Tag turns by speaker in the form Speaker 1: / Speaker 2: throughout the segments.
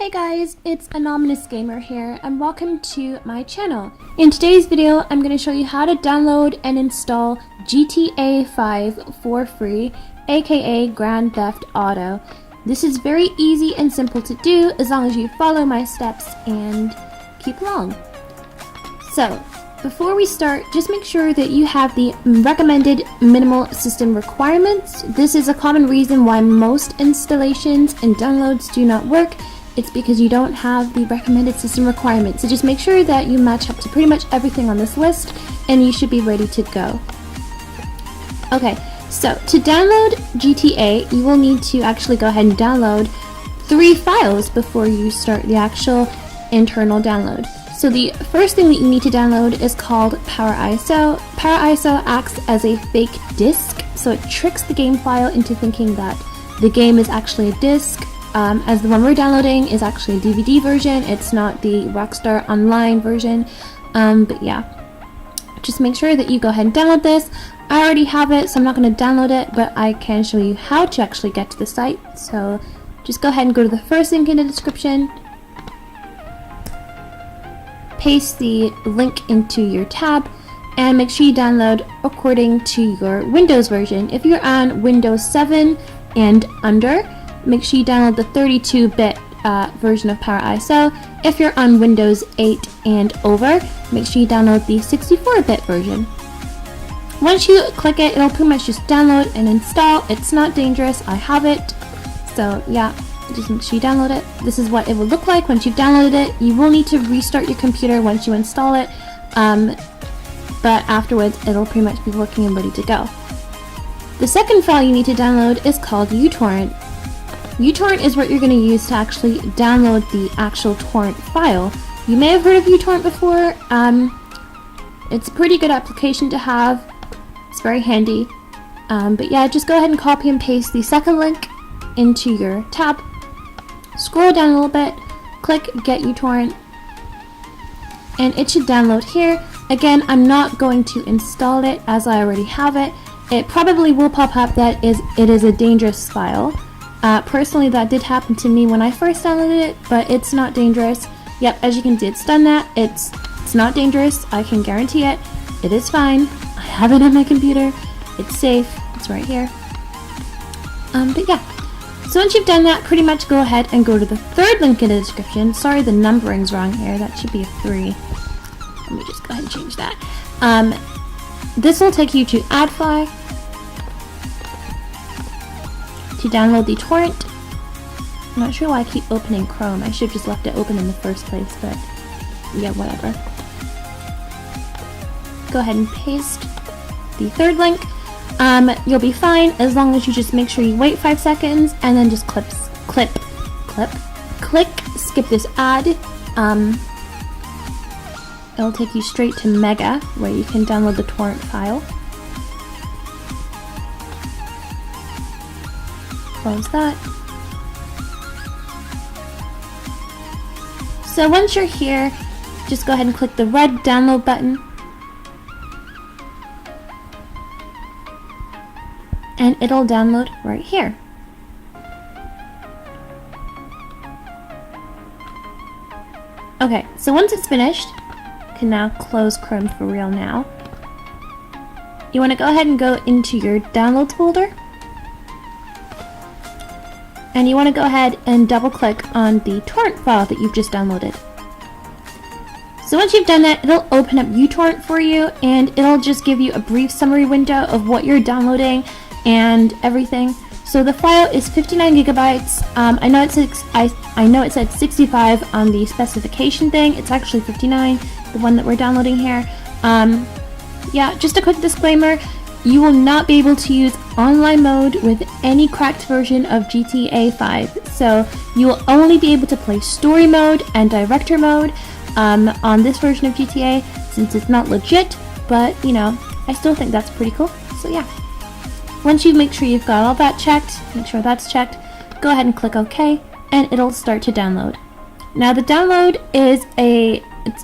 Speaker 1: Hey guys, it's Anonymous Gamer here and welcome to my channel. In today's video, I'm going to show you how to download and install GTA 5 for free, aka Grand Theft Auto. This is very easy and simple to do as long as you follow my steps and keep along. So, before we start, just make sure that you have the recommended minimal system requirements. This is a common reason why most installations and downloads do not work. It's because you don't have the recommended system requirements. So just make sure that you match up to pretty much everything on this list and you should be ready to go. Okay, so to download GTA, you will need to actually go ahead and download 3 files before you start the actual internal download. So the first thing that you need to download is called PowerISO. PowerISO acts as a fake disk, so it tricks the game file into thinking that the game is actually a disk. As the one we're downloading is actually a DVD version, it's not the Rockstar Online version, but yeah, just make sure that you go ahead and download this. I already have it, so I'm not going to download it, but I can show you how to actually get to the site. So just go ahead and go to the first link in the description, paste the link into your tab, and make sure you download according to your Windows version. If you're on Windows 7 and under, make sure you download the 32-bit version of PowerISO. If you're on Windows 8 and over, make sure you download the 64-bit version. Once you click it, it'll pretty much just download and install. It's not dangerous, I have it. So yeah, just make sure you download it. This is what it will look like once you've downloaded it. You will need to restart your computer once you install it, but afterwards it'll pretty much be working and ready to go. The second file you need to download is called uTorrent. uTorrent is what you're going to use to actually download the actual torrent file. You may have heard of uTorrent before. It's a pretty good application to have. It's very handy. But yeah, just go ahead and copy and paste the second link into your tab. Scroll down a little bit, click Get uTorrent, and it should download here. Again, I'm not going to install it as I already have it. It probably will pop up that it is a dangerous file. Personally, that did happen to me when I first downloaded it, but it's not dangerous. Yep, as you can see, it's done that. It's not dangerous. I can guarantee it. It is fine. I have it on my computer. It's safe. It's right here. But yeah. So once you've done that, pretty much go ahead and go to the third link in the description. Sorry, the numbering's wrong here. That should be a 3. Let me just go ahead and change that. This will take you to AdFly to download the torrent. I'm not sure why I keep opening Chrome. I should have just left it open in the first place, but yeah, whatever. Go ahead and paste the third link. You'll be fine as long as you just make sure you wait 5 seconds and then just click skip this ad. It'll take you straight to Mega where you can download the torrent file. Close that. So once you're here, just go ahead and click the red download button, and it'll download right here. Okay, so once it's finished, you can now close Chrome for real now. You want to go ahead and go into your downloads folder, and you want to go ahead and double click on the torrent file that you've just downloaded. So once you've done that, it'll open up uTorrent for you, and it'll just give you a brief summary window of what you're downloading and everything. So the file is 59 gigabytes. I know it said 65 on the specification thing. It's actually 59, the one that we're downloading here. Yeah, just a quick disclaimer. You will not be able to use online mode with any cracked version of GTA 5. So you will only be able to play story mode and director mode on this version of GTA, since it's not legit, but you know, I still think that's pretty cool. So yeah. Once you make sure you've got all that checked, make sure that's checked, go ahead and click OK, and it'll start to download. Now the download is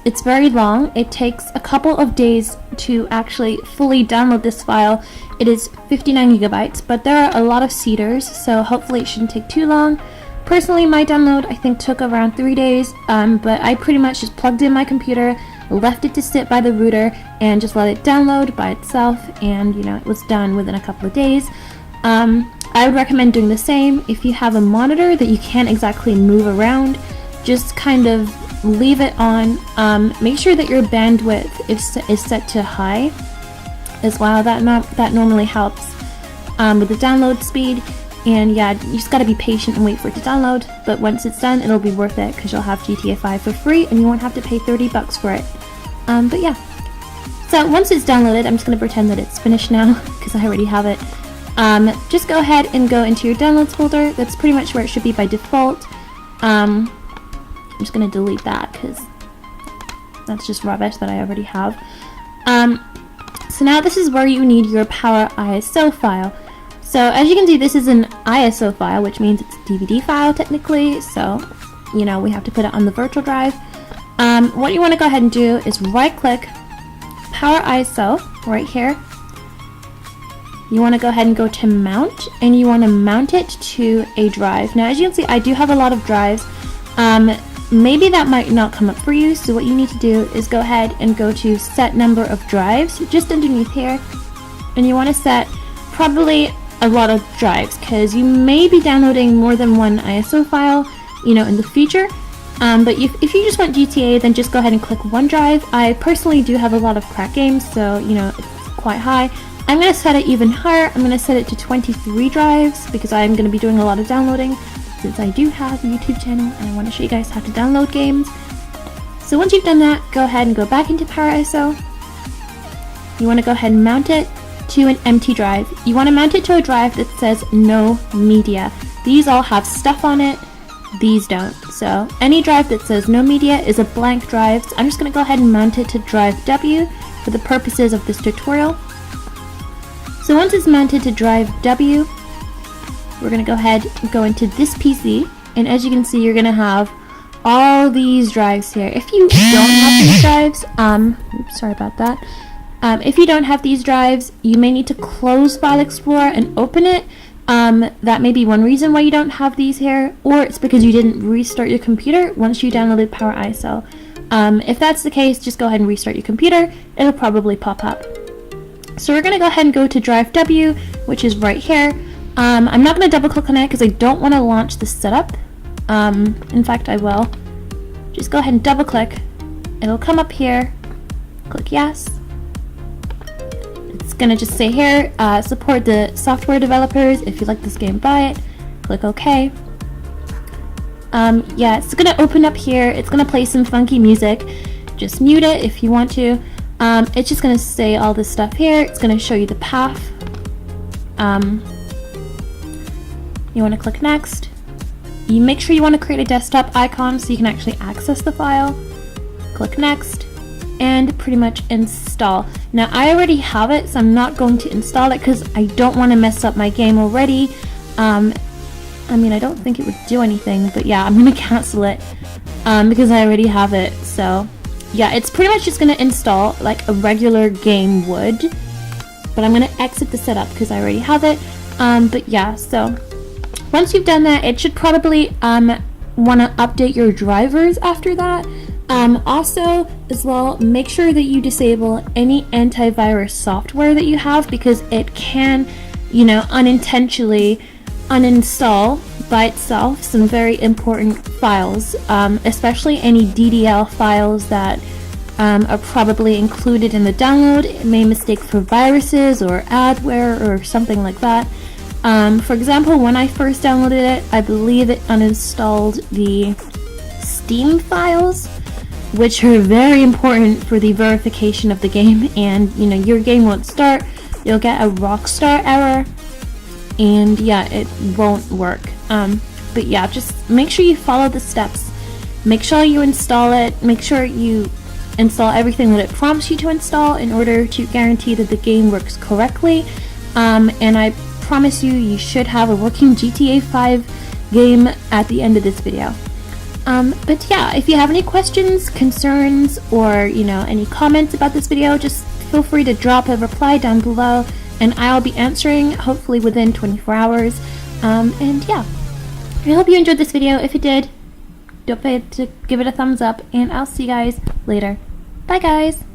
Speaker 1: it's very long. It takes a couple of days to actually fully download this file. It is 59 gigabytes, but there are a lot of seeders, so hopefully it shouldn't take too long. Personally, my download I think took around 3 days, but I pretty much just plugged in my computer, left it to sit by the router, and just let it download by itself, and you know, it was done within a couple of days. I would recommend doing the same. If you have a monitor that you can't exactly move around, just kind of leave it on. Make sure that your bandwidth is set to high as well. That normally helps with the download speed. And yeah, you just gotta be patient and wait for it to download, but once it's done, it'll be worth it because you'll have GTA 5 for free and you won't have to pay 30 bucks for it. But yeah, so once it's downloaded, I'm just gonna pretend that it's finished now because I already have it. Just go ahead and go into your downloads folder. That's pretty much where it should be by default. I'm just gonna delete that because that's just rubbish that I already have. So now this is where you need your Power ISO file. So as you can see, this is an ISO file, which means it's a DVD file technically, so you know, we have to put it on the virtual drive. What you want to go ahead and do is right click Power ISO right here. You want to go ahead and go to mount, and you want to mount it to a drive. Now as you can see, I do have a lot of drives. Maybe that might not come up for you, so what you need to do is go ahead and go to set number of drives just underneath here, and you want to set probably a lot of drives because you may be downloading more than one ISO file, you know, in the future. But if you just want GTA, then just go ahead and click one drive. I personally do have a lot of crack games, so you know, it's quite high. I'm going to set it even higher. I'm going to set it to 23 drives because I'm going to be doing a lot of downloading since I do have a YouTube channel and I want to show you guys how to download games. So once you've done that, go ahead and go back into Power ISO. You want to go ahead and mount it to an empty drive. You want to mount it to a drive that says no media. These all have stuff on it, these don't. So any drive that says no media is a blank drive. So I'm just going to go ahead and mount it to drive W for the purposes of this tutorial. So once it's mounted to drive W, we're going to go ahead and go into this PC, and as you can see, you're going to have all these drives here. If you don't have these drives, oops, sorry about that. If you don't have these drives, you may need to close File Explorer and open it. That may be one reason why you don't have these here, or it's because you didn't restart your computer once you downloaded Power ISO. If that's the case, just go ahead and restart your computer. It'll probably pop up. So we're going to go ahead and go to Drive W, which is right here. I'm not going to double click on it because I don't want to launch the setup. In fact, I will. Just go ahead and double click. It'll come up here. Click yes. It's going to just say here, support the software developers. If you like this game, buy it. Click OK. Yeah, it's going to open up here. It's going to play some funky music. Just mute it if you want to. It's just going to say all this stuff here. It's going to show you the path. You want to click next. You make sure you want to create a desktop icon so you can actually access the file. Click next, and pretty much install. Now I already have it, so I'm not going to install it because I don't want to mess up my game already. I mean, I don't think it would do anything, but yeah, I'm going to cancel it because I already have it. So yeah, it's pretty much just going to install like a regular game would, but I'm going to exit the setup because I already have it. But yeah, so once you've done that, it should probably want to update your drivers after that. Also, as well, make sure that you disable any antivirus software that you have because it can, you know, unintentionally uninstall by itself some very important files, especially any DDL files that are probably included in the download. It may mistake for viruses or adware or something like that. For example, when I first downloaded it, I believe it uninstalled the Steam files, which are very important for the verification of the game, and you know, your game won't start, you'll get a Rockstar error, and yeah, it won't work. But yeah, just make sure you follow the steps, make sure you install it, make sure you install everything that it prompts you to install in order to guarantee that the game works correctly. And I promise you, you should have a working GTA 5 game at the end of this video. But yeah, if you have any questions, concerns, or you know, any comments about this video, just feel free to drop a reply down below and I'll be answering hopefully within 24 hours. And yeah, I hope you enjoyed this video. If you did, don't forget to give it a thumbs up, and I'll see you guys later. Bye guys!